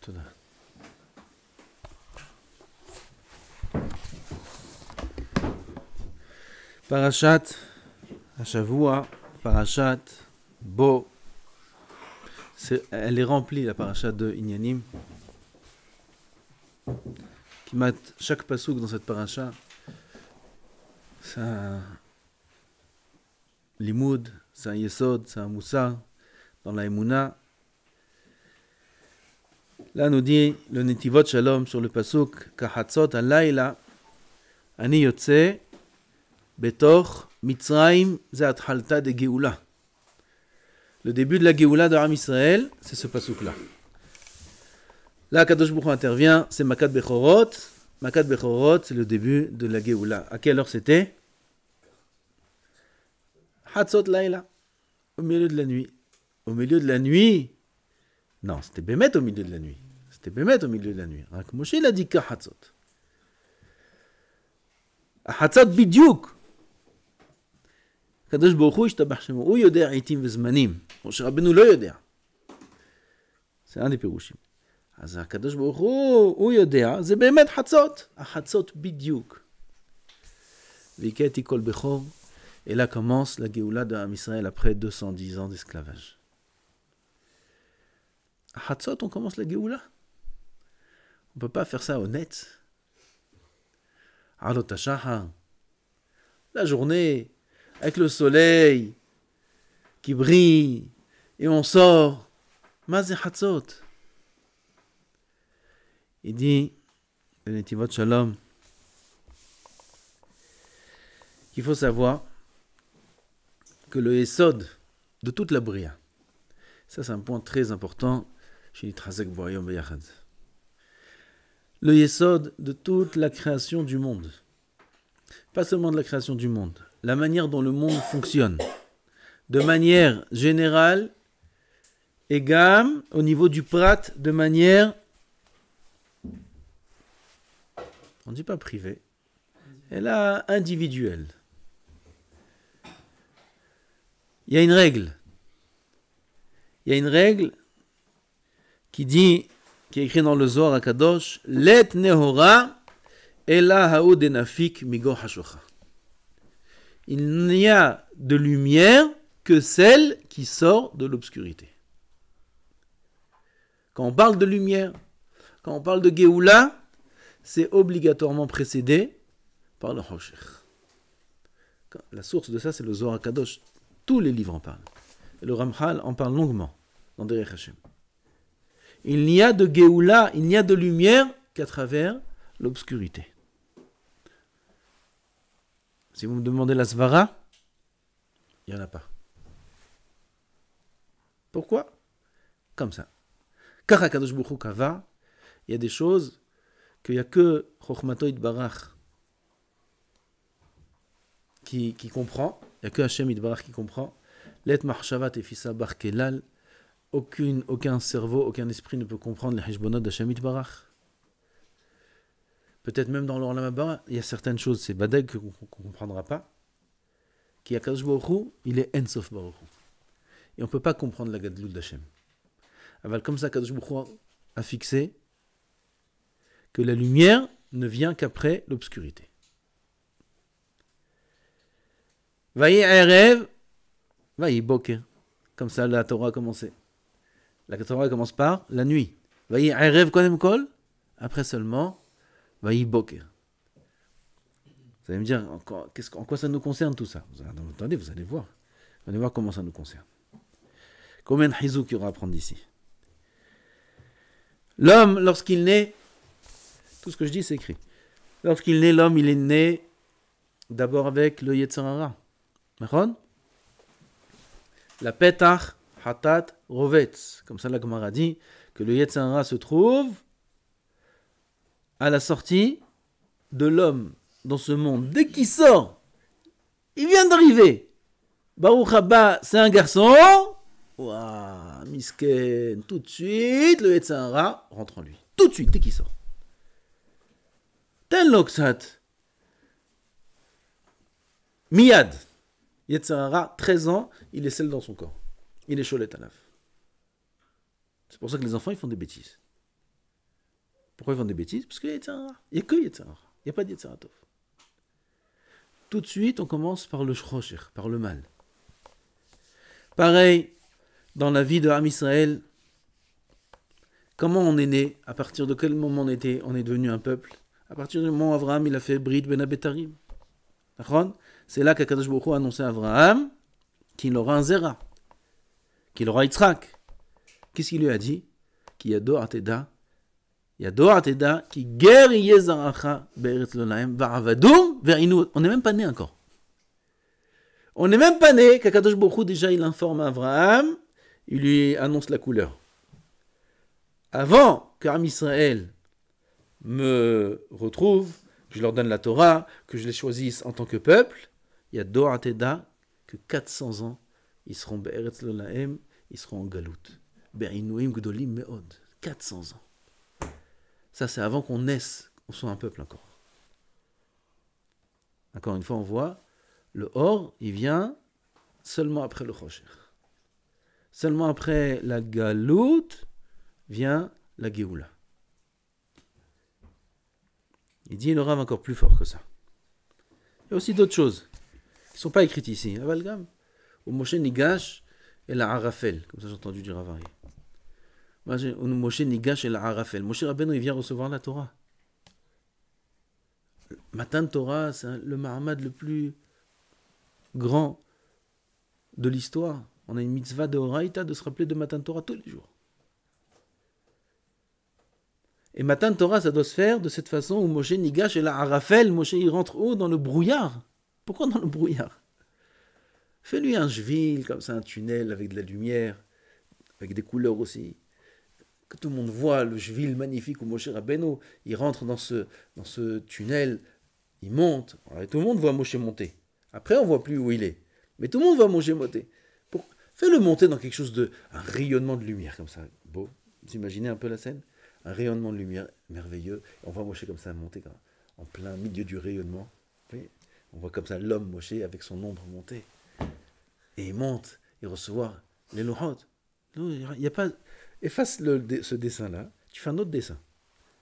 תודה. פרשת השבוע, פרשת בו, elle est remplie, la paracha de Inyanim. Chaque pasouk dans cette paracha, c'est un limoud, c'est un yesod, c'est un moussa dans la Emouna. Là, nous dit le Netivot Shalom sur le pasouk Kahatzot Alayla, Ani Yotze, Betor, Mitzrayim, Ze Athalta de Geoula. Le début de la Geoula de Am Israël, c'est ce pasouk-là. Là, Kadosh Baruch Hu intervient, c'est Makat Bechorot. Makat Bechorot, c'est le début de la Geoula. À quelle heure c'était? Hatzot Laila, au milieu de la nuit. Au milieu de la nuit? Non, c'était Bémet au milieu de la nuit. C'était Bémet au milieu de la nuit. Rak Moshe, il a dit Kahatzot. Hatzot Bidyouk. Kadosh Baruch Hu, Yishtabach Shemo, הוא יודע עיתים וזמנים. משה רבנו לא יודע. זה un des פירושים. אז הקדוש ברוך הוא יודע, זה באמת חצות. החצות בדיוק. והכיתי כל בכור, et là commence la Géoula de Am Israël après 210 ans d'esclavage. À Hatzot, on commence la Géoula. On ne peut pas faire ça honnête. Alot HaShahar. La journée, avec le soleil qui brille, et on sort. Mazé Hatzot. Il dit, le Netivot Shalom, qu'il faut savoir que le Yesod de toute la Bria, ça c'est un point très important chez Nitrazek Boyom Beyachad. Le Yesod de toute la création du monde, pas seulement de la création du monde, la manière dont le monde fonctionne, de manière générale, et gamme au niveau du prat, de manière, on ne dit pas privée, elle est individuelle. Il y a une règle. Il y a une règle qui dit, qui est écrite dans le Zohar HaKadosh, Let nehora ela haud enafik migo hashocha. Il n'y a de lumière que celle qui sort de l'obscurité. Quand on parle de lumière, quand on parle de Géoula, c'est obligatoirement précédé par le Hoshech. La source de ça, c'est le Zohar HaKadosh. Tous les livres en parlent. Et le Ramchal en parle longuement dans Derech Hashem. Il n'y a de Géoula, il n'y a de lumière qu'à travers l'obscurité. Si vous me demandez la Svara, il n'y en a pas. Pourquoi? Comme ça. Car HaKadosh Baruch Hu Kava, il y a des choses qu'il n'y a que Chochmato Yitbarach qui comprend. Il n'y a que Hashem Yitbarach qui comprend. Let Mahshavat Efisa Bar Kelal. Aucun cerveau, aucun esprit ne peut comprendre les Heshbonot d'Hashem Yitbarach. Peut-être même dans l'Olam Haba, il y a certaines choses, c'est Badeg qu'on ne comprendra pas. Qui a Kadosh Baruch Hu, il est Ensof Baruch Hu. Et on ne peut pas comprendre la Gadlout d'Hashem. Aval, comme ça, Kadosh Baruch Hu a fixé que la lumière ne vient qu'après l'obscurité. Vayi Erev, Vayi Boker. Comme ça, la Torah a commencé. La Torah commence par la nuit. Vayi Erev Kodem Kol. Après seulement, Vayi Boker. Vous allez me dire, en quoi ça nous concerne tout ça? Attendez, vous allez voir. Vous allez voir comment ça nous concerne. Combien de hizouk il y aura à prendre d'ici? L'homme, lorsqu'il naît, tout ce que je dis, c'est écrit. Lorsqu'il naît, l'homme, il est né d'abord avec le Yetzer Hara. La Petach, Hatat, Rovetz. Comme ça, la Gemara dit que le Yetzer Hara se trouve à la sortie de l'homme dans ce monde. Dès qu'il sort, il vient d'arriver. Baruch Haba, c'est un garçon. Ouah, misken. Tout de suite, le Yetzer Hara rentre en lui. Tout de suite, dès qu'il sort. Ten Loksat. Miyad. Yetzer Hara, 13 ans, il est seul dans son corps. Il est Sholet Alaf. C'est pour ça que les enfants, ils font des bêtises. Pourquoi ils font des bêtises? Parce qu'il y a Yetzer Hara. Il n'y a que Yetzer Hara. Il n'y a pas de Yetzer Hara Tov. Tout de suite, on commence par le Shrocher, par le mal. Pareil, dans la vie de Am Israël, comment on est né? À partir de quel moment on est devenu un peuple? À partir du moment où Abraham il a fait Brit Ben Abetarim. C'est là qu'Akadosh Baruch Hu a annoncé à Abraham qu'il aura un Zera, qu'il aura Yitzhak. Qu'est-ce qu'il lui a dit? Qu'il y a Doa Teda, qui guerre Yezaracha Be'eretz Lolaim Va'avadum Ve'inu. On n'est même pas né encore. On n'est même pas né qu'Akadosh Baruch Hu déjà il informe Abraham, il lui annonce la couleur. Avant qu'Am Israël me retrouve, que je leur donne la Torah, que je les choisisse en tant que peuple, il y a Doa Teda que 400 ans, ils seront Be'eretz Lolaim, ils seront en Galout. Be'inuim Gdolim Me'od. 400 ans. Ça, c'est avant qu'on naisse, qu'on soit un peuple encore. Encore une fois, on voit, le Or, il vient seulement après le Chosher. Seulement après la Galout vient la Géoula. Il dit le Rav encore plus fort que ça. Il y a aussi d'autres choses qui ne sont pas écrites ici. Avalgam, ou Moshe Nigash et la Arafel, comme ça j'ai entendu dire Avari. Moshe Nigash et la Arafel. Moshe Rabbeinu, il vient recevoir la Torah. Matan Torah, c'est le Mahamad le plus grand de l'histoire. On a une mitzvah de Horaïta de se rappeler de Matan Torah tous les jours. Et Matan Torah, ça doit se faire de cette façon où Moshe Nigash et la Arafel, Moshe il rentre haut dans le brouillard. Pourquoi dans le brouillard? Fais-lui un jvil, comme ça, un tunnel avec de la lumière, avec des couleurs aussi. Que tout le monde voit le jvil magnifique où Moshe Rabbeinu, il rentre dans ce tunnel, il monte. Alors, tout le monde voit Moshe monter. Après, on ne voit plus où il est. Mais tout le monde voit Moshe monter. Fais-le monter dans quelque chose un rayonnement de lumière, comme ça. Beau. Vous imaginez un peu la scène? Un rayonnement de lumière merveilleux. On voit Moshe comme ça monter en plein milieu du rayonnement. Oui. On voit comme ça l'homme Moshe avec son ombre monter. Et il monte et recevoir les louhot. Il n'y a pas... Efface ce dessin-là. Tu fais un autre dessin.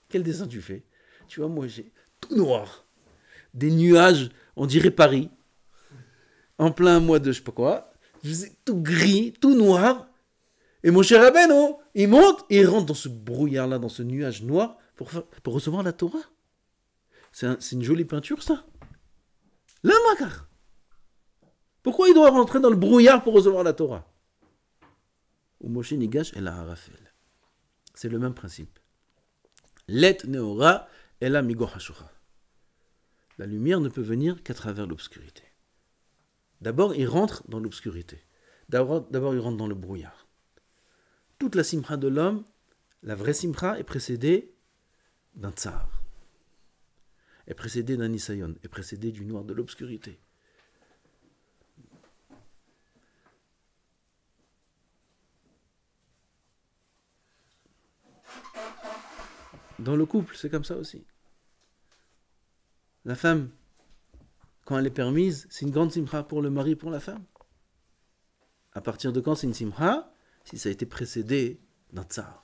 Quel dessin tu fais? Tu vois Moshe tout noir. Des nuages, on dirait Paris. En plein mois de je sais pas quoi. Tout gris, tout noir. Et Moshe Rabbeinu, il monte et il rentre dans ce brouillard-là, dans ce nuage noir, pour recevoir la Torah. C'est une jolie peinture, ça. La makar. Pourquoi il doit rentrer dans le brouillard pour recevoir la Torah? Ou Moshe Nigash et la Harafel. C'est le même principe. Let Neora et la Migo Hashura. La lumière ne peut venir qu'à travers l'obscurité. D'abord, il rentre dans l'obscurité. D'abord, il rentre dans le brouillard. Toute la simcha de l'homme, la vraie simcha, est précédée d'un tsar, est précédée d'un nisayon, est précédée du noir de l'obscurité. Dans le couple, c'est comme ça aussi. La femme, quand elle est permise, c'est une grande simcha pour le mari, pour la femme. À partir de quand c'est une simcha? Si ça a été précédé d'un tsar.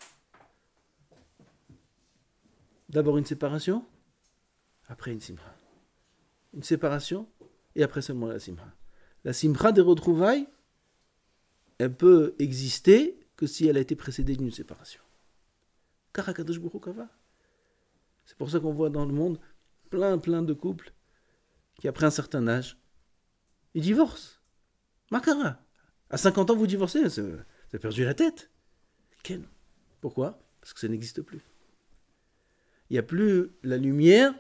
D'abord une séparation, après une simcha. Une séparation, et après seulement la simcha. La simcha des retrouvailles, elle peut exister que si elle a été précédée d'une séparation. Car HaKadosh Baruch Hu kava. C'est pour ça qu'on voit dans le monde plein de couples qui, après un certain âge, ils divorcent. Makara. À 50 ans, vous divorcez, vous avez perdu la tête. Ken. Pourquoi? Parce que ça n'existe plus. Il n'y a plus la lumière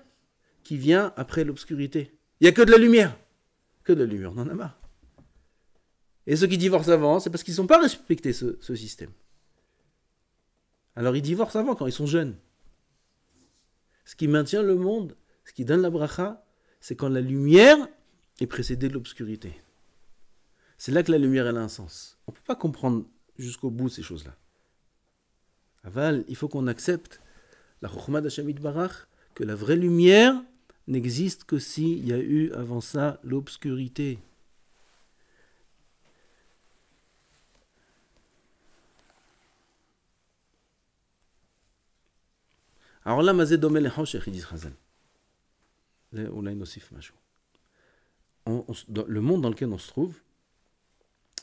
qui vient après l'obscurité. Il n'y a que de la lumière. Que de la lumière, on en a marre. Et ceux qui divorcent avant, c'est parce qu'ils n'ont pas respecté ce système. Alors ils divorcent avant, quand ils sont jeunes. Ce qui maintient le monde, ce qui donne la bracha, c'est quand la lumière est précédée de l'obscurité. C'est là que la lumière elle a un sens. On ne peut pas comprendre jusqu'au bout ces choses-là. Aval, il faut qu'on accepte la chokhmah d'Hashem Yitbarach, que la vraie lumière n'existe que s'il y a eu avant ça l'obscurité. העולם הזה דומה לחושך, il dit Chazal. אולי נוסיף משהו. Le monde dans lequel on se trouve,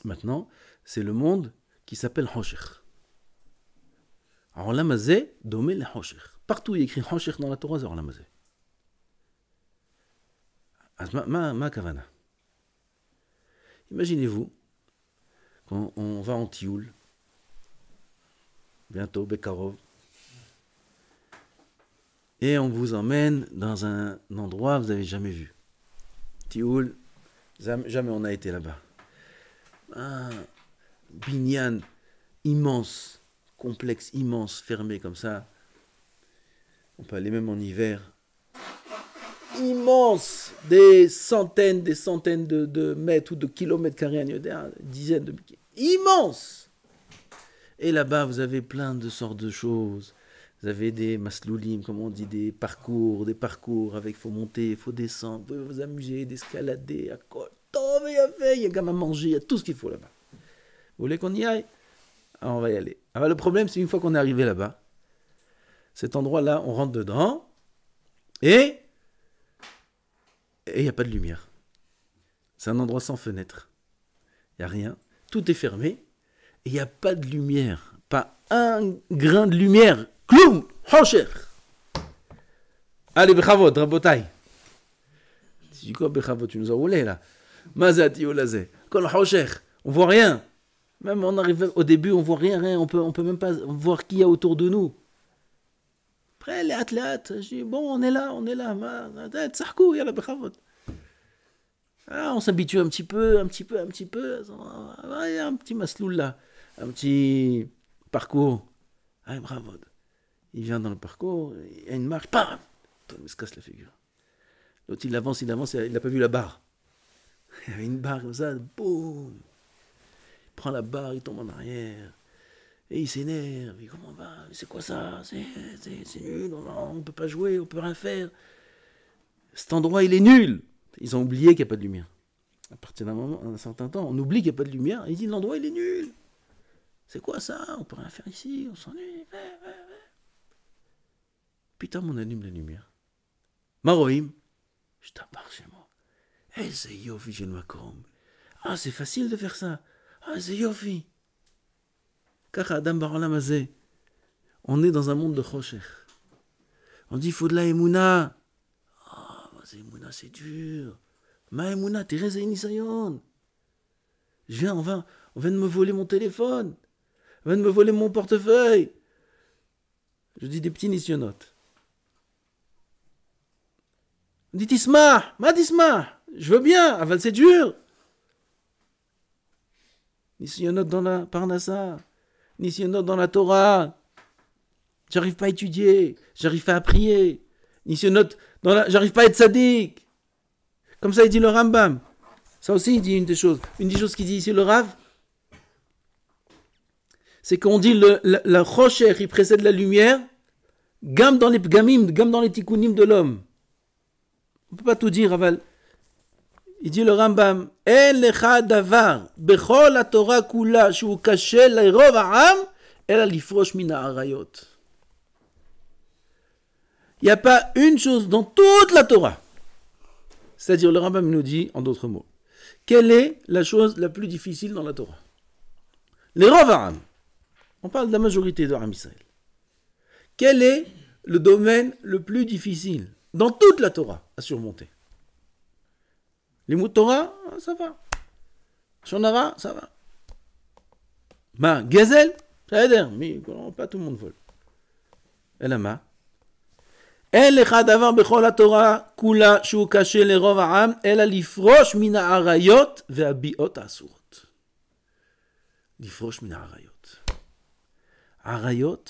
maintenant, c'est le monde qui s'appelle Hoshech. העולם הזה דומה לחושך. Partout il écrit Hoshech dans la Torah, c'est העולם הזה. אז מה הכוונה? Imaginez-vous, quand on va en Tioul, bientôt, Bekarov, et on vous emmène dans un endroit que vous n'avez jamais vu. Tioul, jamais on a été là-bas. Un binyan immense, complexe, immense, fermé comme ça. On peut aller même en hiver. Immense, des centaines de mètres ou de kilomètres carrés, dizaines de immense. Et là-bas, vous avez plein de sortes de choses. Vous avez des masloulim, comme on dit, des parcours avec, il faut monter, il faut descendre, vous pouvez vous amuser, d'escalader, à quoi. Il y a gamme à manger, il y a tout ce qu'il faut là-bas. Vous voulez qu'on y aille? Alors on va y aller. Alors le problème, c'est une fois qu'on est arrivé là-bas, cet endroit-là, on rentre dedans, et il n'y a pas de lumière. C'est un endroit sans fenêtre. Il n'y a rien. Tout est fermé, et il n'y a pas de lumière. Pas un grain de lumière. Kloum, Hoshech. Allez, Bechavot, Rabotai. Tu dis quoi, Bechavot? Tu nous as roulé là. Mazati Olazé. Kol Hoshech. On voit rien. Même on arrive au début, on voit rien. On peut même pas voir qui y a autour de nous. Après, les athlètes, je dis bon, on est là. Tsarkou, y'a la Bechavot. On s'habitue un petit peu. Il y a un petit masloul là. Un petit parcours. Allez, bravo. Il vient dans le parcours, il y a une marche, pam! Il se casse la figure. L'autre, il avance, il n'a pas vu la barre. Il y avait une barre comme ça, boum! Il prend la barre, il tombe en arrière. Et il s'énerve. Il dit, comment on va? C'est quoi ça? C'est nul, on ne peut pas jouer, on ne peut rien faire. Cet endroit, il est nul. Ils ont oublié qu'il n'y a pas de lumière. À partir d'un certain temps, on oublie qu'il n'y a pas de lumière. Il dit, l'endroit, il est nul. C'est quoi ça? On peut rien faire ici, on s'ennuie. Putain, on allume la lumière. Maroïm, je t'appartiens chez moi. Eh, c'est Yofi, j'ai le macorum. Ah, c'est facile de faire ça. Ah, c'est Yofi. Car Adam Barolam Azé, on est dans un monde de Choshech. On dit, il faut de la Emouna. Ah, c'est Emouna, c'est dur. Ma Emouna, Thérèse et Nisayon. On vient de me voler mon téléphone. On vient de me voler mon portefeuille. Je dis des petits nisyonotes. On dit Tisma, ma Tisma, je veux bien, aval c'est dur. Nisyonote dans la Parnassa, nisyonote dans la Torah. J'arrive pas à étudier, j'arrive pas à prier. Nisyonote j'arrive pas à être sadique. Comme ça il dit le Rambam. Ça aussi il dit une des choses. Une des choses qu'il dit ici le Rav, c'est qu'on dit la Choshech, il précède la lumière, gamme dans les pgamim, gamme dans les tikkunim de l'homme. On ne peut pas tout dire, Aval. Il dit le Rambam, En lecha davar, bechol la Torah kula, shu kashe le'rov ha'am, ela lifrosh min ha'arayot. Il n'y a pas une chose dans toute la Torah. C'est-à-dire, le Rambam nous dit, en d'autres mots, quelle est la chose la plus difficile dans la Torah? Les rov ha'am. On parle de la majorité de Am Israël. Quel est le domaine le plus difficile dans toute la Torah à surmonter? Les mots de Torah, ça va. Shonara, ça va. Ma, Gazel, ça va dire, mais pas tout le monde vole. Et la ma. El echad davar bechol haTorah kula shu kashe lerov ha'am ela lifrosh min ha'arayot ve'abiot ha'asurot. Lifrosh min ha'arayot. Arayot,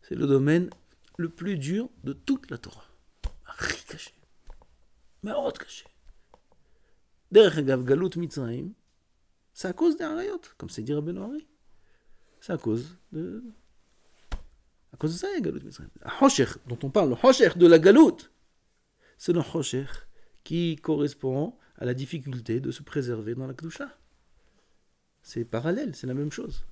c'est le domaine le plus dur de toute la Torah. Arri caché. Me'orot caché. Derech agav galut Mitzrayim, c'est à cause des Arayot, comme c'est dit Rabbeinu Ari. C'est à cause de ça, il y a galut Mitzrayim. Le Hoshech dont on parle, le Hoshech de la galut, c'est le Hoshech qui correspond à la difficulté de se préserver dans la Kedusha. C'est parallèle, c'est la même chose.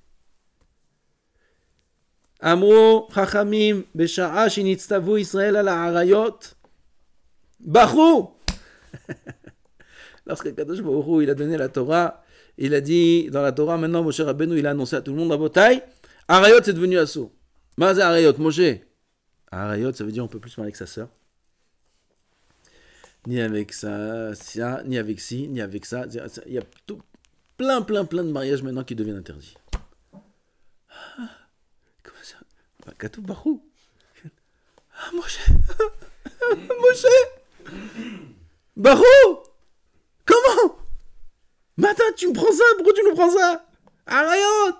אמרו חכמים בשעה שנצטוו ישראל על העריות, בכו. Lorsque Kadosh Baruch Hu, il a donné la Torah, il a dit dans la Torah, maintenant Moshe Rabbeinu, il a annoncé à tout le monde, Rabotai, Arayot c'est devenu assourd. Mazé Arayot, Moshe. Arayot, ça veut dire on peut plus parler avec sa sœur. Ni avec ça, ni avec ci, ni avec ça. Il y a plein de mariages maintenant qui deviennent interdits. Comment ça? Katou Barou. Ah, Moshe. Moshe. Barou. Comment? Mais attends, tu me prends ça? Pourquoi tu nous prends ça? Arayot.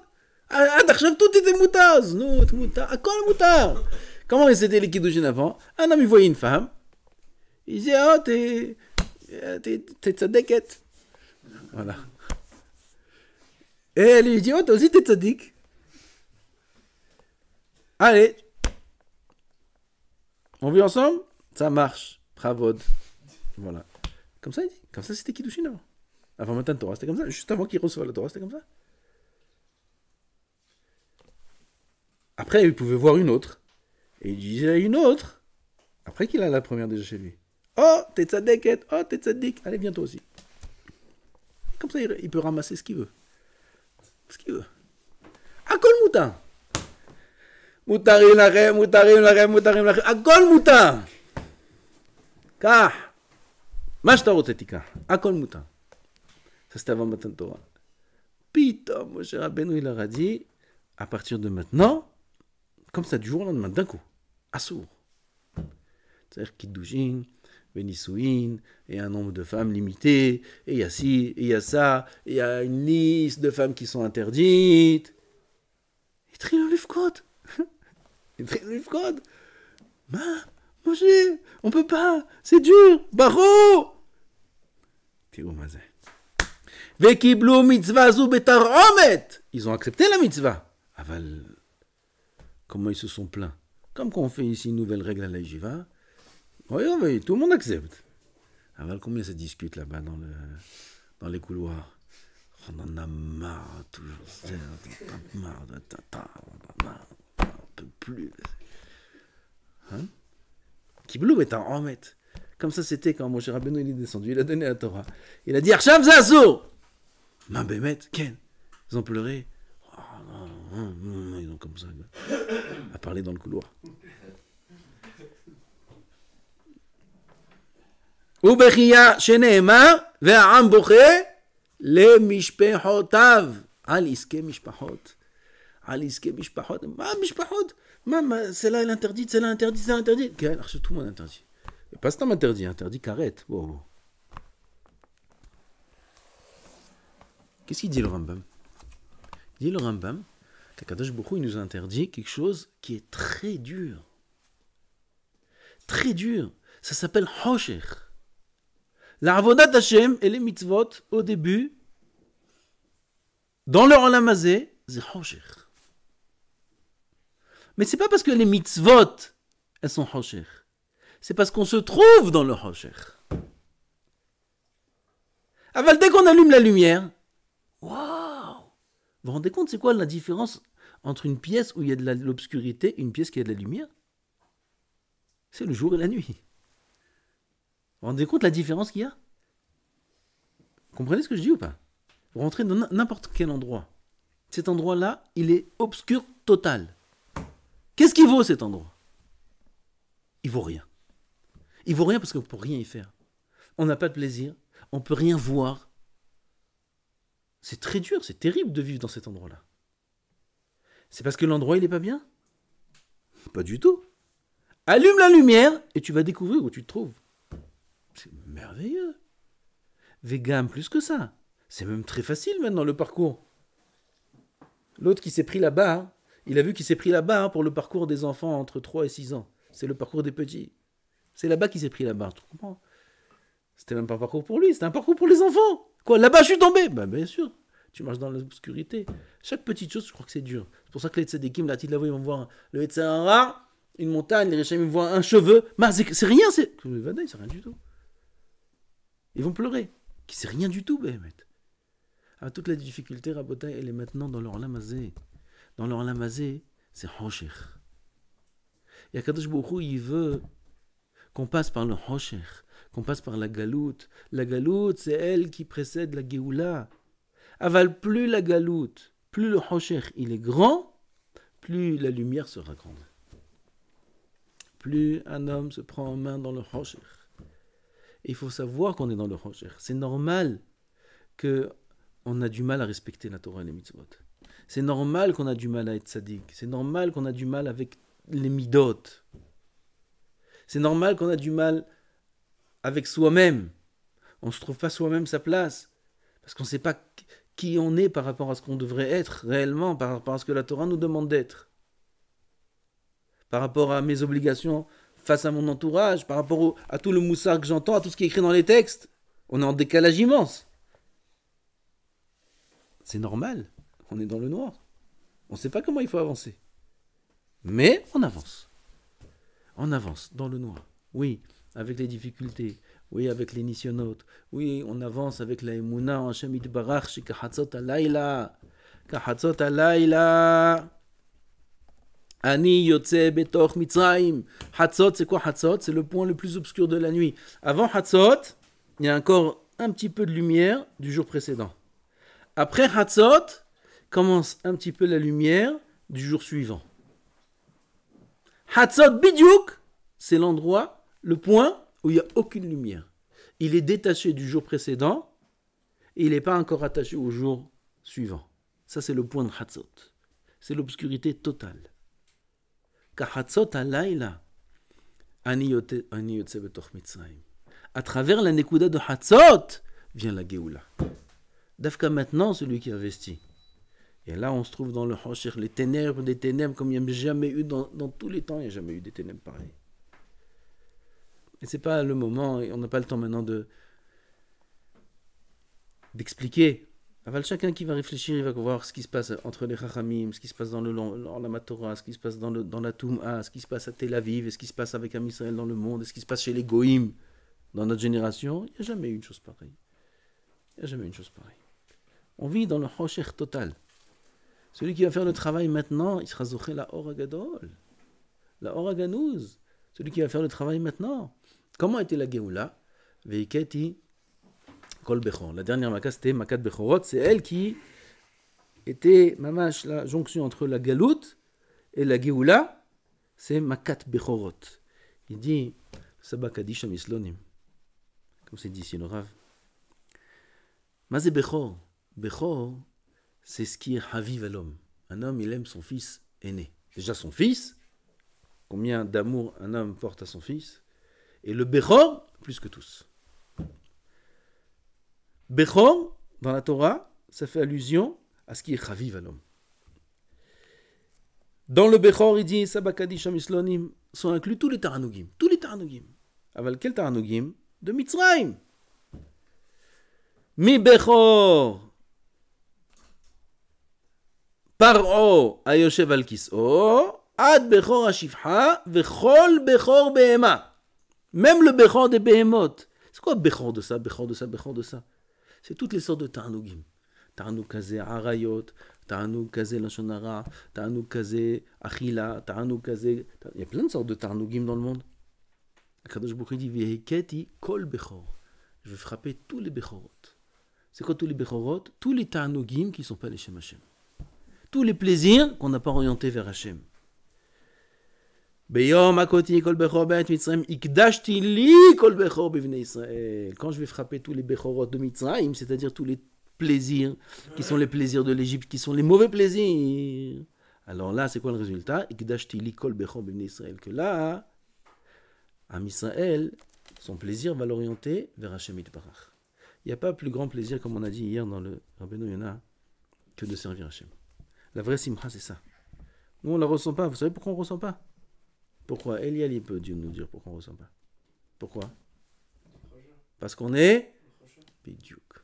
עכשיו tout était moutard. Znout, moutard. À quoi le moutard? Comment c'était les kiddushin avant? Un homme, il voyait une femme. Il disait, oh, t'es tzadeket. Voilà. Et elle lui dit, oh, toi aussi t'es tzadik. Allez. On vit ensemble? Ça marche. Pravod. Voilà. Comme ça, il dit. Comme ça, c'était kiddushin avant. Avant Matan Torah, c'était comme ça. Juste avant qu'il reçoive la Torah, c'était comme ça. Après, il pouvait voir une autre. Et il disait une autre. Après qu'il a la première déjà chez lui. Oh, t'es tzadeket. Oh, t'es tzadik. Allez, viens toi aussi. Et comme ça, il peut ramasser ce qu'il veut. Ce qu'il veut. Akol mouta. Moutarim lachem, moutarim lachem, moutarim lachem. Akol mouta. Kah. מה שאתה רוצה תיקח, הכל מותר. Ça c'était avant Matan Torah. Pitom, Moshe Rabbeinu il leur a dit, à partir de maintenant, comme ça du jour au lendemain, d'un coup, assour. C'est-à-dire kiddushin, benissouin, et un nombre de femmes limité, et il y a ci, et il y a ça, et il y a une liste de femmes qui sont interdites. Et Trilo Lufkot. Et Trilo Lufkot. Moshe, on peut pas, c'est dur, Baro. Tiro mazé. Vekiblu mitzvah zu betaromet. Ils ont accepté la mitzvah. Aval, comment ils se sont plaints. Comme quand on fait ici une nouvelle règle à la yeshiva, oui, tout le monde accepte. Aval, combien ça discute là-bas dans les couloirs. On en a marre, toujours. On en a marre, on peut plus. Hein? Kiblou est en Homet. Comme ça, c'était quand Moshe Rabbeinu il est descendu, il a donné la Torah. Il a dit Arshav Zazo. Ma bémet, Ken. Ils ont pleuré. Oh, non, ils ont comme ça. À parler dans le couloir. Ubechia sheneemar ve'am boche le mishpechotav. Al iske mishpachot. Al iske mishpachot. Ma mishpachot. Celle-là, elle est interdite, celle-là interdite, celle-là interdite. Tout le monde interdit. Et pas seulement interdit carrette. Wow. Qu'est-ce qu'il dit le Rambam? Il dit le Rambam qu'Akadosh Baruch Hu, il nous a interdit quelque chose qui est très dur. Très dur. Ça s'appelle Hosher. La Avodat Hashem et les mitzvot, au début, dans leur Olam Hazeh, c'est Hosher. Mais c'est pas parce que les mitzvot, elles sont hosher. C'est parce qu'on se trouve dans le hosher. Aval, dès qu'on allume la lumière, waouh! Vous vous rendez compte, c'est quoi la différence entre une pièce où il y a de l'obscurité et une pièce qui a de la lumière? C'est le jour et la nuit. Vous vous rendez compte la différence qu'il y a? Vous comprenez ce que je dis ou pas? Vous rentrez dans n'importe quel endroit. Cet endroit-là, il est obscur total. Qu'est-ce qu'il vaut cet endroit? Il vaut rien. Il vaut rien parce qu'on ne peut rien y faire. On n'a pas de plaisir, on ne peut rien voir. C'est très dur, c'est terrible de vivre dans cet endroit-là. C'est parce que l'endroit, il n'est pas bien? Pas du tout. Allume la lumière et tu vas découvrir où tu te trouves. C'est merveilleux. Vegan, plus que ça. C'est même très facile maintenant le parcours. L'autre qui s'est pris là-bas, hein, il a vu qu'il s'est pris là-bas pour le parcours des enfants entre 3 et 6 ans. C'est le parcours des petits. C'est là-bas qu'il s'est pris là-bas. Tu comprends? C'était même pas un parcours pour lui, c'était un parcours pour les enfants. Quoi, là-bas je suis tombé? Ben bien sûr. Tu marches dans l'obscurité. Chaque petite chose, je crois que c'est dur. C'est pour ça que les tzadikim, la Tidlavo, ils vont voir le Yetzirah, une montagne, les Réchaim, ils vont voir un cheveu. C'est rien, c'est rien du tout. Ils vont pleurer. C'est rien du tout, Béhémet. Toute la difficulté, Rabotai, elle est maintenant dans leur Olam Hazeh. Dans leur Olam Hazeh, c'est Hosher. Et Akadosh Baruch Hu, il veut qu'on passe par le Hosher, qu'on passe par la Galoute. La Galoute, c'est elle qui précède la Géoula. Aval, plus la Galoute, plus le Hosher, il est grand, plus la lumière sera grande. Plus un homme se prend en main dans le Hosher. Et il faut savoir qu'on est dans le Hosher. C'est normal qu'on a du mal à respecter la Torah et les mitzvot. C'est normal qu'on a du mal à être sadique. C'est normal qu'on a du mal avec les midot. C'est normal qu'on a du mal avec soi-même. On ne se trouve pas soi-même sa place. Parce qu'on ne sait pas qui on est par rapport à ce qu'on devrait être réellement, par rapport à ce que la Torah nous demande d'être. Par rapport à mes obligations face à mon entourage, par rapport à tout le moussard que j'entends, à tout ce qui est écrit dans les textes. On est en décalage immense. C'est normal. On est dans le noir. On ne sait pas comment il faut avancer. Mais on avance. On avance dans le noir. Oui, avec les difficultés. Oui, avec les nisyonotes. Oui, on avance avec la émouna en Hashem Yitbarach chez Kahatzot Alayla. Kahatzot Alayla. Ani Yotze Betoch Mitzrayim. Hatzot, c'est quoi Hatzot? C'est le point le plus obscur de la nuit. Avant Hatzot, il y a encore un petit peu de lumière du jour précédent. Après Hatzot, commence un petit peu la lumière du jour suivant. Hatzot Bidyouk, c'est l'endroit, le point où il n'y a aucune lumière. Il est détaché du jour précédent et il n'est pas encore attaché au jour suivant. Ça, c'est le point de Hatzot. C'est l'obscurité totale. Kahatzot alayla, ani yotze betoch Mitzrayim. À travers la Nekuda de Hatzot vient la Géoula. Dafka maintenant, celui qui investit. Et là, on se trouve dans le Hosher, les ténèbres des ténèbres, comme il n'y a jamais eu dans tous les temps, il n'y a jamais eu des ténèbres pareilles. Et ce n'est pas le moment, et on n'a pas le temps maintenant d'expliquer. Aval, chacun qui va réfléchir, il va voir ce qui se passe entre les Chachamim, ce qui se passe dans la Torah, ce qui se passe dans la Toum'a, ce qui se passe à Tel Aviv, et ce qui se passe avec Am Israël dans le monde, et ce qui se passe chez les Goïm dans notre génération. Il n'y a jamais eu une chose pareille. Il n'y a jamais eu une chose pareille. On vit dans le Hosher total. Celui qui va faire le travail maintenant, il sera zoché la Or Agadol, la Or Aganouz. Celui qui va faire le travail maintenant. Comment était la Géoula? Veiketi Kol Bechor. La dernière Makat, c'était Makat Bechorot. C'est elle qui était, mamash, la jonction entre la Galout et la Géoula. C'est Makat Bechorot. Il dit, Saba Kadisha Mislonim. Comme c'est dit ici le Rav. Mazé Bechor. Bechor, c'est ce qui est Haviv à l'homme. Un homme, il aime son fils aîné. Déjà son fils, combien d'amour un homme porte à son fils. Et le Bechor, plus que tous. Bechor, dans la Torah, ça fait allusion à ce qui est Haviv à l'homme. Dans le Bechor, il dit, Sabakadisha Mislonim, sont inclus tous les Taranugim. Tous les Taranugim. Aval, quel Taranugim? De Mitzrayim. Mi Bechor. Paro ayoshev al kis'o, ad bechor hashifcha, vechol bechor behema. Même le bechor des behemoth. C'est quoi bechor de ça, bechor de ça, bechor de ça? C'est toutes les sortes de tarnugim. Tarnug kazé arayot, tarnug kazé lashonara, tarnug kazé achila, tarnug kazé... Il y a plein de sortes de tarnugim dans le monde. Kadosh Baruch Hu dit, veheketi kol bechor. Je vais frapper tous les bechorot. C'est quoi tous les bechorot? Tous les tarnugim qui ne sont pas les Shem Hashem. Tous les plaisirs qu'on n'a pas orientés vers Hachem. Quand je vais frapper tous les bechorot de Mitzrayim, c'est-à-dire tous les plaisirs qui sont les plaisirs de l'Égypte, qui sont les mauvais plaisirs, alors là, c'est quoi le résultat? Que là, Am Israël, son plaisir va l'orienter vers Hachem Yitbarach. Il n'y a pas plus grand plaisir, comme on a dit hier dans le Rabbeinu Yonah, que de servir Hachem. La vraie simcha, c'est ça. Nous, on ne la ressent pas. Vous savez pourquoi on ne ressent pas? Pourquoi? Eliel, il peut Dieu nous dire pourquoi on ne ressent pas. Pourquoi? Parce qu'on est Bidiouk.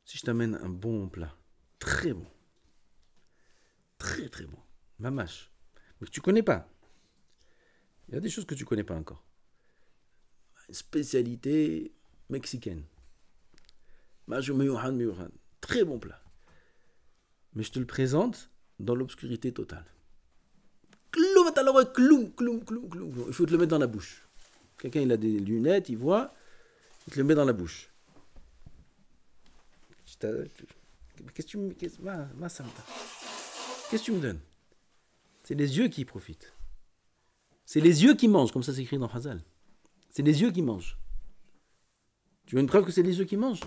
Si je t'amène un bon plat, très bon, très très bon, mamache, mais que tu ne connais pas. Il y a des choses que tu ne connais pas encore. Une spécialité mexicaine. Très bon plat. mais je te le présente dans l'obscurité totale. Kloum, kloum, kloum, kloum, kloum, kloum. Il faut te le mettre dans la bouche. Quelqu'un, il a des lunettes, il voit, il te le met dans la bouche. Qu'est-ce que tu me... Qu'est-ce que tu me donnes? C'est les yeux qui profitent. C'est les yeux qui mangent, comme ça c'est écrit dans Hazal. C'est les yeux qui mangent. Tu veux une preuve que c'est les yeux qui mangent?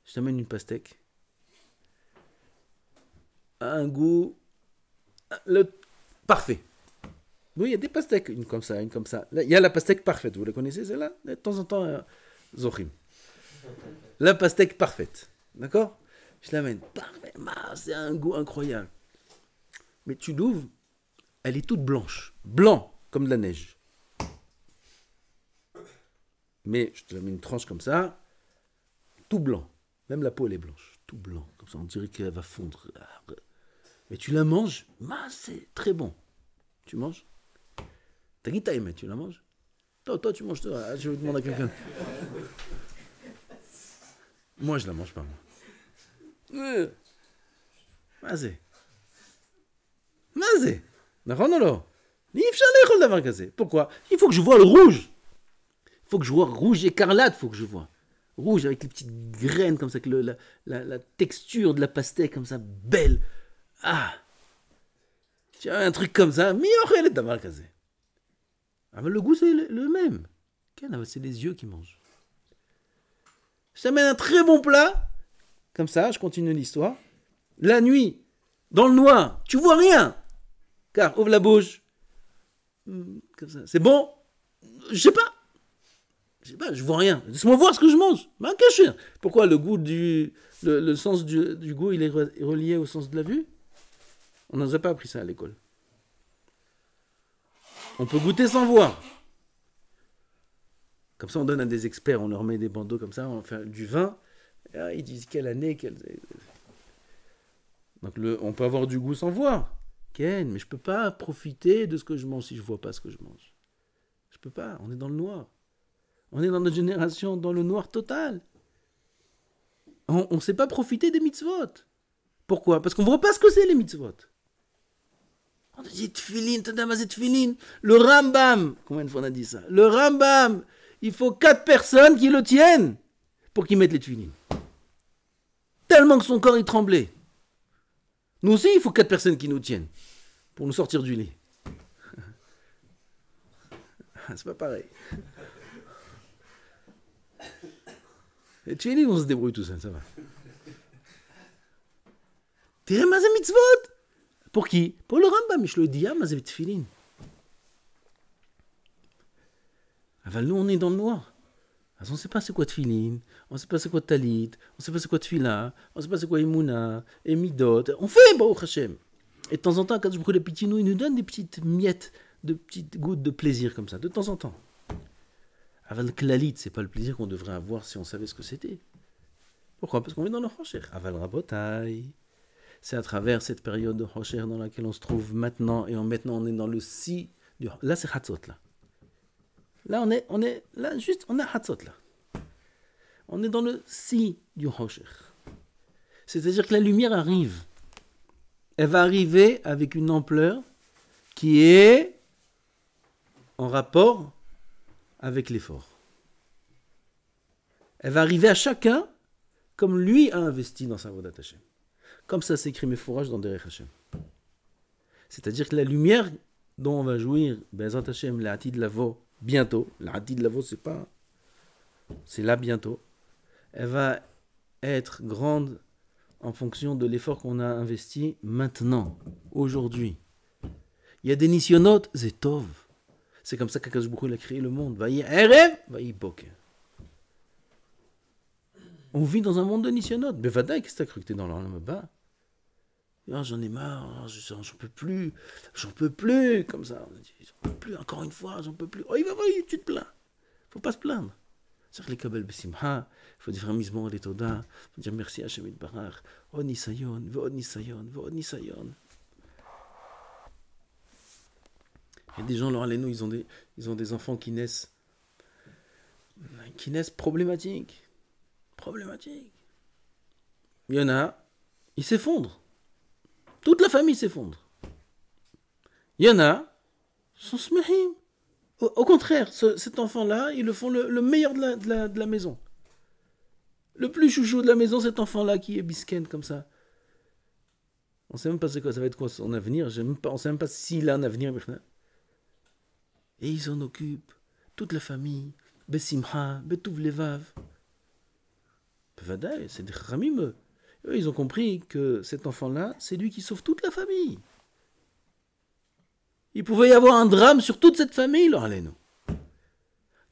Je t'amène une pastèque. Un goût... parfait. Oui, il y a des pastèques, une comme ça, une comme ça. Là, il y a la pastèque parfaite, vous la connaissez celle-là? De temps en temps, Zochim. La pastèque parfaite. D'accord? Je l'amène. Parfait. C'est un goût incroyable. Mais tu l'ouvres, elle est toute blanche. Blanc, comme de la neige. Mais je te la mets une tranche comme ça, tout blanc. Même la peau, elle est blanche. Tout blanc. Comme ça, on dirait qu'elle va fondre. Mais tu la manges, c'est très bon. Tu manges? T'as qui t'as aimé, tu la manges? Toi, tu manges, toi. Je vais demander à quelqu'un. Moi, je la mange pas, moi. Vas-y. Pourquoi? Il faut que je vois le rouge. Il faut que je vois rouge écarlate, il faut que je vois. Rouge avec les petites graines comme ça, que la texture de la pastèque comme ça, belle. Ah! Tu as un truc comme ça, mais le goût c'est le même. C'est les yeux qui mangent. Je t'amène un très bon plat, comme ça, je continue l'histoire. La nuit, dans le noir, tu vois rien. Car ouvre la bouche. Comme ça. C'est bon? Je sais pas, je vois rien. Laisse-moi voir ce que je mange. Pourquoi le goût le sens du goût, il est relié au sens de la vue? On n'a pas appris ça à l'école. On peut goûter sans voir. Comme ça, on donne à des experts, on leur met des bandeaux comme ça, on fait du vin. Et ils disent quelle année, Donc on peut avoir du goût sans voir. Ken, mais je peux pas profiter de ce que je mange si je vois pas ce que je mange. Je peux pas, on est dans le noir. On est dans notre génération, dans le noir total. On ne sait pas profiter des mitzvot. Pourquoi? Parce qu'on ne voit pas ce que c'est les mitzvot. On dit tfilin, tfilin. Le Rambam, combien de fois on a dit ça? Le Rambam, il faut 4 personnes qui le tiennent pour qu'ils mettent les tfilin. Tellement que son corps il tremblait. Nous aussi, il faut 4 personnes qui nous tiennent pour nous sortir du lit. C'est pas pareil. Et tfilin, on se débrouille tout seul, ça va. T'es mazé mitzvot. Pour qui? Pour le Rambam, je le dis, mazé tfilin. Nous, on est dans le noir. On ne sait pas c'est quoi tfilin, on ne sait pas c'est quoi talit, on ne sait pas c'est quoi tfila, on ne sait pas c'est quoi imuna, et midot. On fait, Baruch Hashem. Et de temps en temps, quand je brûle les petits nous, il nous donne des petites miettes, de petites gouttes de plaisir comme ça, de temps en temps. Aval klalit, c'est pas le plaisir qu'on devrait avoir si on savait ce que c'était. Pourquoi? Parce qu'on est dans le Hosher. Aval rabotai. C'est à travers cette période de Hosher dans laquelle on se trouve maintenant, et maintenant on est dans le si. Là, c'est Hatzot, là. Là, on est là, juste, on a Hatzot, là. On est dans le si du Hosher. C'est-à-dire que la lumière arrive. Elle va arriver avec une ampleur qui est en rapport avec l'effort. Elle va arriver à chacun comme lui a investi dans sa Vodat Hashem. Comme ça s'écrit mes fourrages dans Derech Hashem. C'est-à-dire que la lumière dont on va jouir, Bezrat Hashem, l'Atid Lavo, bientôt, l'Atid Lavo, c'est là bientôt, elle va être grande en fonction de l'effort qu'on a investi maintenant, aujourd'hui. Il y a des nisyonot, c'est tov. C'est comme ça qu'Akadosh Baruch Hu a créé le monde. Vayi erev, vayi boker. On vit dans un monde de nisyonot. Bevadaï, qu'est-ce que t'as cru que t'es dans l'Olam Haba? J'en ai marre, j'en peux plus, comme ça. On dit, j'en peux plus, encore une fois, j'en peux plus. Oh, tu te plains. Faut pas se plaindre. C'est-à-dire les kabel besimha, il faut dire mismor les toda, il faut dire merci à Hashem Yitbarach. Oh nisayon, ve'od nisayon, ve'od nisayon. Il y a des gens, alors ils ont des enfants qui naissent problématiques. Il y en a, il s'effondre. Toute la famille s'effondre. Il y en a, sont smehim. Au contraire, cet enfant-là, ils le font le meilleur de la maison. Le plus chouchou de la maison, cet enfant-là qui est bisken comme ça. On ne sait même pas c'est quoi, ça va être quoi son avenir. On ne sait même pas s'il a un avenir. Et ils en occupent. Toute la famille. Besimha, betouv levav. C'est des ramim. Eux, ils ont compris que cet enfant-là, c'est lui qui sauve toute la famille. Il pouvait y avoir un drame sur toute cette famille, alors allez-nous.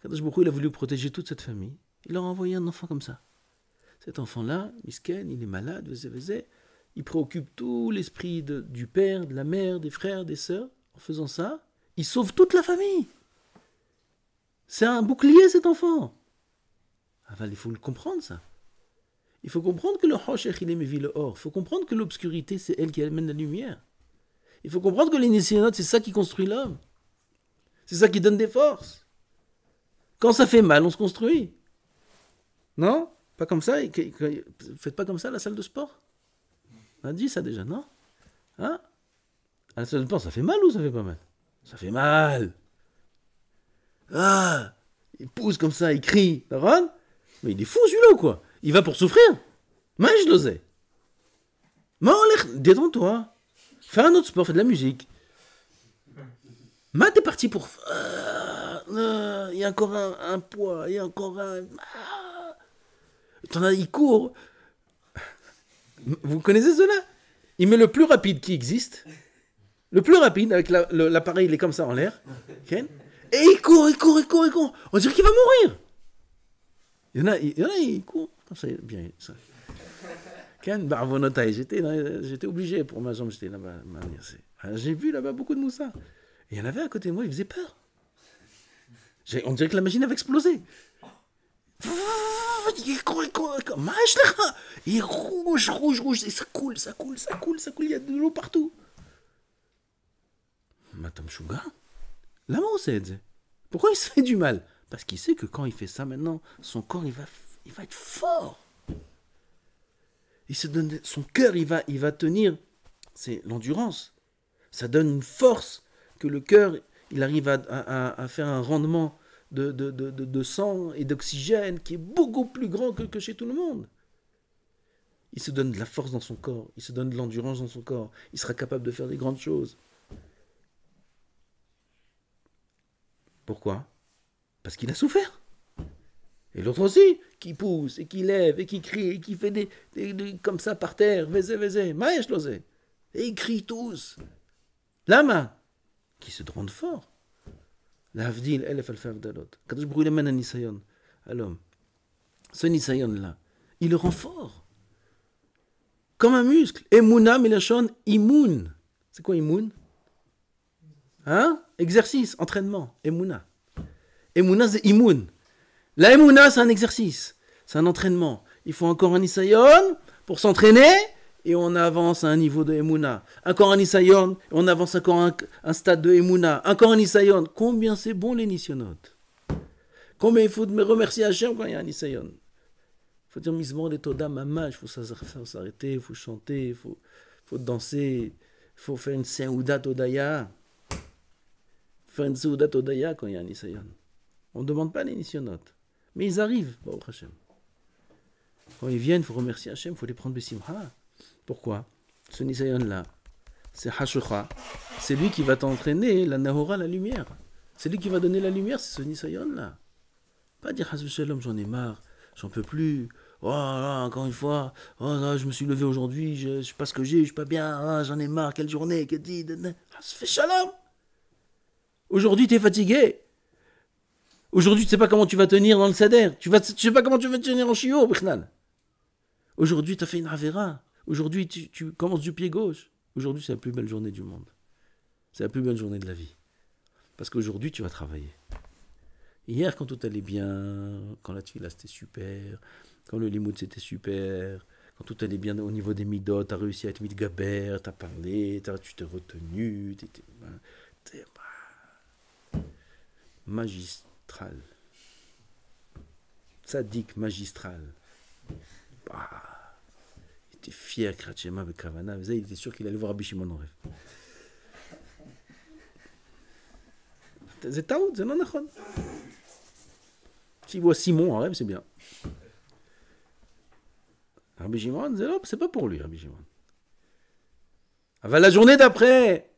Kadosh Baruch Hu, il a voulu protéger toute cette famille. Il leur a envoyé un enfant comme ça. Cet enfant-là, misken, il est malade, il préoccupe tout l'esprit du père, de la mère, des frères, des sœurs. En faisant ça, il sauve toute la famille. C'est un bouclier, cet enfant. Il faut le comprendre, ça. Il faut comprendre que le Hoshech, il est le or. Il faut comprendre que l'obscurité, c'est elle qui amène la lumière. Il faut comprendre que l'initié, c'est ça qui construit l'homme. C'est ça qui donne des forces. Quand ça fait mal, on se construit. Non? Pas comme ça. Faites pas comme ça à la salle de sport. On a dit ça déjà, non? Hein? À la salle de sport, ça fait mal ou ça fait pas mal? Ça fait mal. Ah! Il pousse comme ça, il crie. D'accord? Mais il est fou celui-là ou quoi? Il va pour souffrir. Mais je l'osais. Détends-toi. Fais un autre sport, fais de la musique. T'es parti pour... Il y a encore un poids, il y a encore un... T'en as, il court. Vous connaissez cela? Il met le plus rapide qui existe. Le plus rapide, avec l'appareil, il est comme ça en l'air. Okay? Et il court. On dirait qu'il va mourir. Il y en a, il court. Comme ça, bien. Ça. J'étais obligé pour ma jambe, j'étais là-bas. J'ai vu là-bas beaucoup de moussa. Et il y en avait à côté de moi, il faisait peur. On dirait que la machine avait explosé. Il est rouge, et ça coule, il y a de l'eau partout. Madame Chouga, là c'est. Pourquoi il se fait du mal? Parce qu'il sait que quand il fait ça maintenant, son corps il va être fort. Il se donne, son cœur il va tenir, c'est l'endurance. Ça donne une force que le cœur il arrive à faire un rendement de sang et d'oxygène qui est beaucoup plus grand que chez tout le monde. Il se donne de la force dans son corps, il se donne de l'endurance dans son corps, il sera capable de faire des grandes choses. Pourquoi? Parce qu'il a souffert. Et l'autre aussi, qui pousse, et qui lève, et qui crie, et qui fait des comme ça par terre, maïch losé. Et ils crient tous. Lama, qui se rendent fort. L'avdil, elef alfa avdalot. Kadosh Baruch Hu il amène un nisayon à l'homme. Ce nisayon-là, il le rend fort. Comme un muscle. Emouna milachon imoun. C'est quoi imoun? Hein? Exercice, entraînement. Emouna. Emouna, c'est imoun. La Emouna, c'est un exercice. C'est un entraînement. Il faut encore un nisayon pour s'entraîner et on avance à un niveau de Emouna. Encore un nisayon, on avance encore un stade de Emouna. Encore un nisayon. Combien c'est bon les nisyonotes? Combien il faut me remercier Hachem quand il y a un nisayon? Il faut dire misement des toda mama, il faut s'arrêter, il faut chanter, il faut danser, il faut faire une seouda todaya. Faire une seouda todaya quand il y a un nisayon. On ne demande pas les nisyonotes. Mais ils arrivent, Baruch Hashem. Quand ils viennent, il faut remercier Hachem, il faut les prendre besimha. Pourquoi? Ce nisayon-là, c'est Hashocha. C'est lui qui va t'entraîner, la Nahora, la lumière. C'est lui qui va donner la lumière, c'est ce nisayon-là. Pas dire Hashem Shalom, j'en ai marre, j'en peux plus. Oh là, encore une fois, oh là, je me suis levé aujourd'hui, je sais pas ce que j'ai, je suis pas bien, j'en ai marre, quelle journée, quelle dit, Hashem Shalom. Aujourd'hui, tu es fatigué. Aujourd'hui, tu ne sais pas comment tu vas tenir dans le Seder. Tu ne sais pas comment tu vas tenir en Shiur, Bichnal. Aujourd'hui, tu as fait une Avera. Aujourd'hui, tu commences du pied gauche. Aujourd'hui, c'est la plus belle journée du monde. C'est la plus belle journée de la vie. Parce qu'aujourd'hui, tu vas travailler. Hier, quand tout allait bien, quand la tefila c'était super, quand le limoud c'était super, quand tout allait bien au niveau des midot, tu as réussi à être midgaber, tu as parlé, tu t'es retenu, tu étais magistral. Tzaddik magistral. était fier, Kratchema Bekavana, il était sûr qu'il allait voir Rabbi Shimon en rêve. C'est taout, c'est non nachon. S'il voit Simon en rêve, c'est bien. Rabbi Shimon, c'est pas pour lui, Rabbi Shimon. La journée d'après,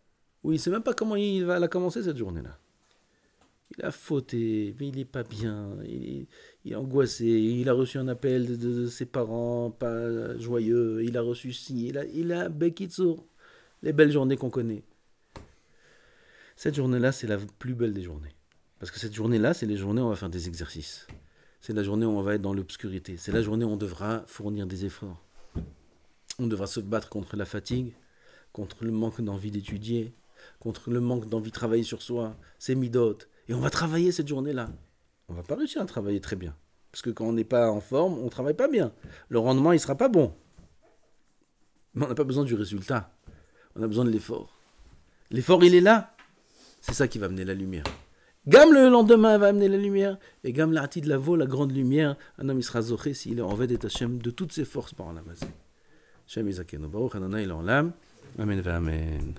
oui, il ne sait même pas comment il va la commencer cette journée-là. Il a fauté, mais il n'est pas bien, il est angoissé, il a reçu un appel de ses parents, pas joyeux, il a reçu ci, il a Bekitsour, les belles journées qu'on connaît. Cette journée-là, c'est la plus belle des journées. Parce que cette journée-là, c'est les journées où on va faire des exercices. C'est la journée où on va être dans l'obscurité. C'est la journée où on devra fournir des efforts. On devra se battre contre la fatigue, contre le manque d'envie d'étudier, contre le manque d'envie de travailler sur soi, ses midotes. Et on va travailler cette journée-là. On ne va pas réussir à travailler très bien. Parce que quand on n'est pas en forme, on ne travaille pas bien. Le rendement, il ne sera pas bon. Mais on n'a pas besoin du résultat. On a besoin de l'effort. L'effort, il est là. C'est ça qui va amener la lumière. Gam le lendemain va amener la lumière. Et Gam l'arti de la veau, la grande lumière. Un homme, il sera zoché s'il est en veille Hashem de toutes ses forces par en amazé. Shem Izakeno. Baruch Adonai l'Olam. Amen.